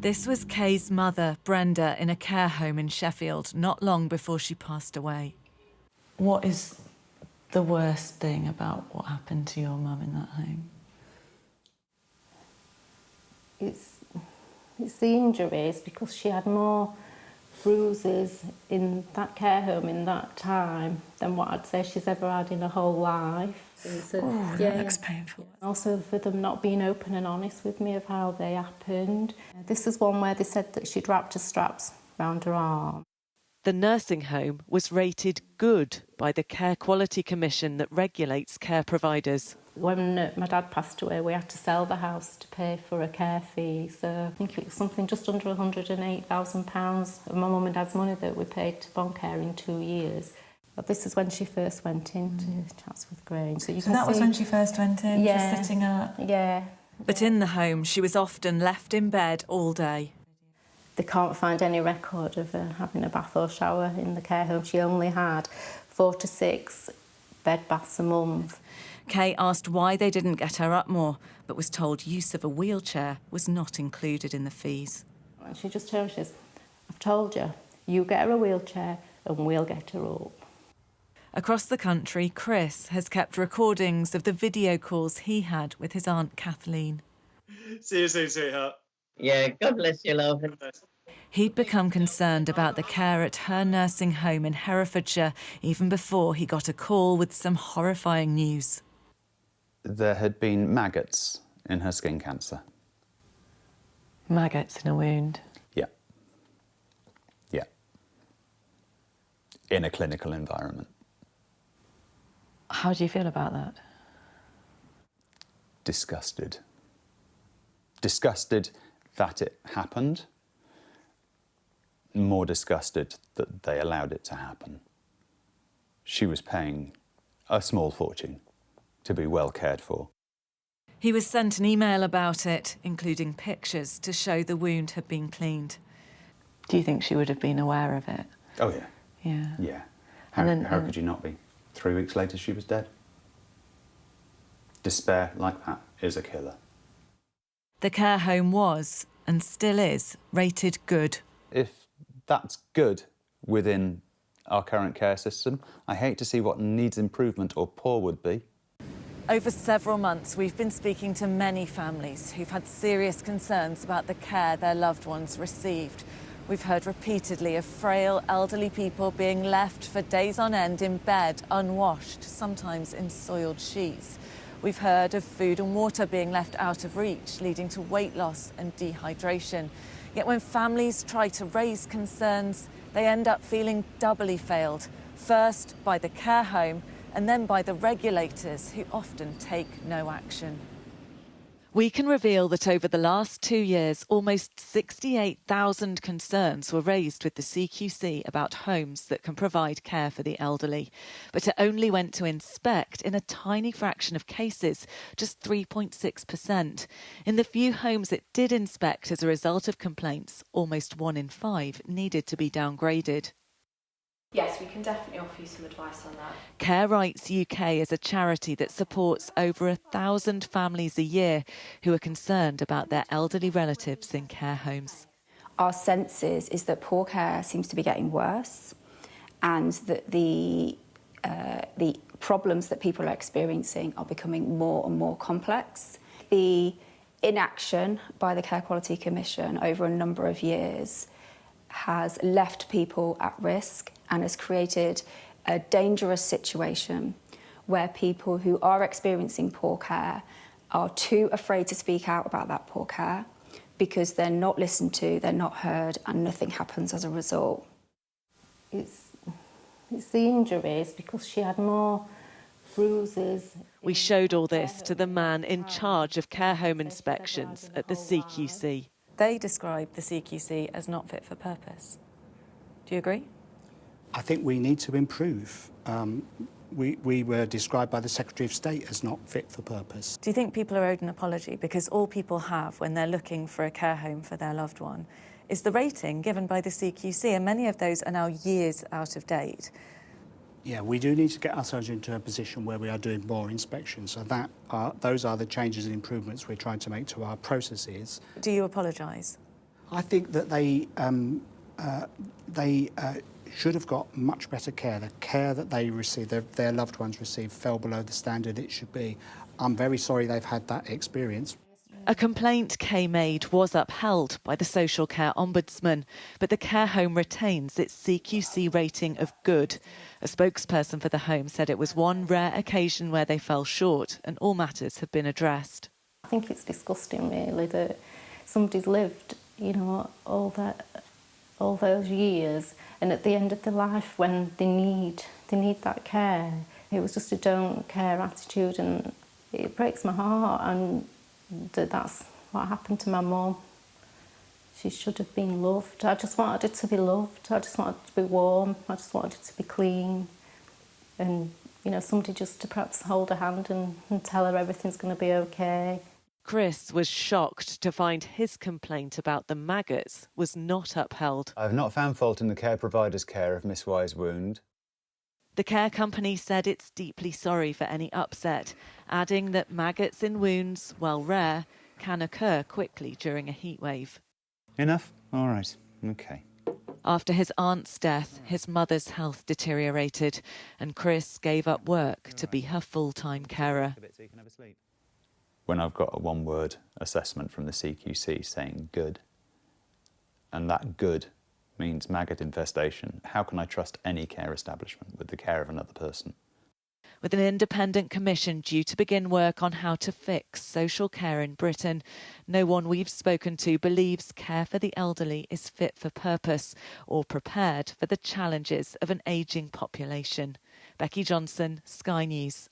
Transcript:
This was Kay's mother, Brenda, in a care home in Sheffield not long before she passed away. What is the worst thing about what happened to your mum in that home? It's the injuries, because she had more bruises in that care home in that time than what I'd say she's ever had in her whole life. Oh, that looks painful. Also for them not being open and honest with me of how they happened. This is one where they said that she'd wrapped her straps round her arm. The nursing home was rated good by the Care Quality Commission that regulates care providers. When my dad passed away, we had to sell the house to pay for a care fee. So I think it was something just under £108,000 of my mum and dad's money that we paid to bond care in 2 years. But this is when she first went into Chatsworth Grange. So that was when she first went in, yeah, just sitting up? Yeah. But in the home, she was often left in bed all day. They can't find any record of her having a bath or shower in the care home. She only had 4 to 6 bed baths a month. Kay asked why they didn't get her up more, but was told use of a wheelchair was not included in the fees. And she just told me, she says, I've told you, you get her a wheelchair and we'll get her up. Across the country, Chris has kept recordings of the video calls he had with his Aunt Kathleen. See you soon, sweetheart. Yeah, God bless you, love. He'd become concerned about the care at her nursing home in Herefordshire even before he got a call with some horrifying news. There had been maggots in her skin cancer. Maggots in a wound? Yeah. Yeah. In a clinical environment. How do you feel about that? Disgusted. Disgusted that it happened. More disgusted that they allowed it to happen. She was paying a small fortune to be well cared for. He was sent an email about it, including pictures to show the wound had been cleaned. Do you think she would have been aware of it? Oh, yeah. Yeah. Yeah. How could you not be? 3 weeks later, she was dead. Despair like that is a killer. The care home was, and still is, rated good. If that's good within our current care system, I hate to see what needs improvement or poor would be. Over several months, we've been speaking to many families who've had serious concerns about the care their loved ones received. We've heard repeatedly of frail, elderly people being left for days on end in bed, unwashed, sometimes in soiled sheets. We've heard of food and water being left out of reach, leading to weight loss and dehydration. Yet when families try to raise concerns, they end up feeling doubly failed, first by the care home and then by the regulators, who often take no action. We can reveal that over the last 2 years, almost 68,000 concerns were raised with the CQC about homes that can provide care for the elderly. But it only went to inspect in a tiny fraction of cases, just 3.6%. In the few homes it did inspect as a result of complaints, almost 1 in 5 needed to be downgraded. Yes, we can definitely offer you some advice on that. Care Rights UK is a charity that supports over 1,000 families a year who are concerned about their elderly relatives in care homes. Our sense is that poor care seems to be getting worse, and that the problems that people are experiencing are becoming more and more complex. The inaction by the Care Quality Commission over a number of years has left people at risk and has created a dangerous situation where people who are experiencing poor care are too afraid to speak out about that poor care because they're not listened to, they're not heard, and nothing happens as a result. It's the injuries, because she had more bruises. We showed all this to the man in charge of care home inspections at the CQC. They describe the CQC as not fit for purpose. Do you agree? I think we need to improve. We were described by the Secretary of State as not fit for purpose. Do you think people are owed an apology? Because all people have when they're looking for a care home for their loved one is the rating given by the CQC, and many of those are now years out of date. Yeah, we do need to get ourselves into a position where we are doing more inspections. So those are the changes and improvements we're trying to make to our processes. Do you apologise? I think that they should have got much better care. The care that they received, their loved ones received, fell below the standard it should be. I'm very sorry they've had that experience. A complaint Kay made was upheld by the Social Care Ombudsman, but the care home retains its CQC rating of good. A spokesperson for the home said it was one rare occasion where they fell short and all matters have been addressed. I think it's disgusting, really, that somebody's lived, you know, all those years, and at the end of their life, when they need that care, it was just a don't care attitude, and it breaks my heart. And that's what happened to my mum. She should have been loved. I just wanted her to be loved. I just wanted her to be warm. I just wanted her to be clean. And, you know, somebody just to perhaps hold her hand and tell her everything's going to be okay. Chris was shocked to find his complaint about the maggots was not upheld. I've not found fault in the care provider's care of Miss Y's wound. The care company said it's deeply sorry for any upset, adding that maggots in wounds, while rare, can occur quickly during a heatwave. Enough? All right. OK. After his aunt's death, his mother's health deteriorated, and Chris gave up work to be her full-time carer. When I've got a one-word assessment from the CQC saying good, and that good means maggot infestation, how can I trust any care establishment with the care of another person? With an independent commission due to begin work on how to fix social care in Britain, no one we've spoken to believes care for the elderly is fit for purpose or prepared for the challenges of an ageing population. Becky Johnson, Sky News.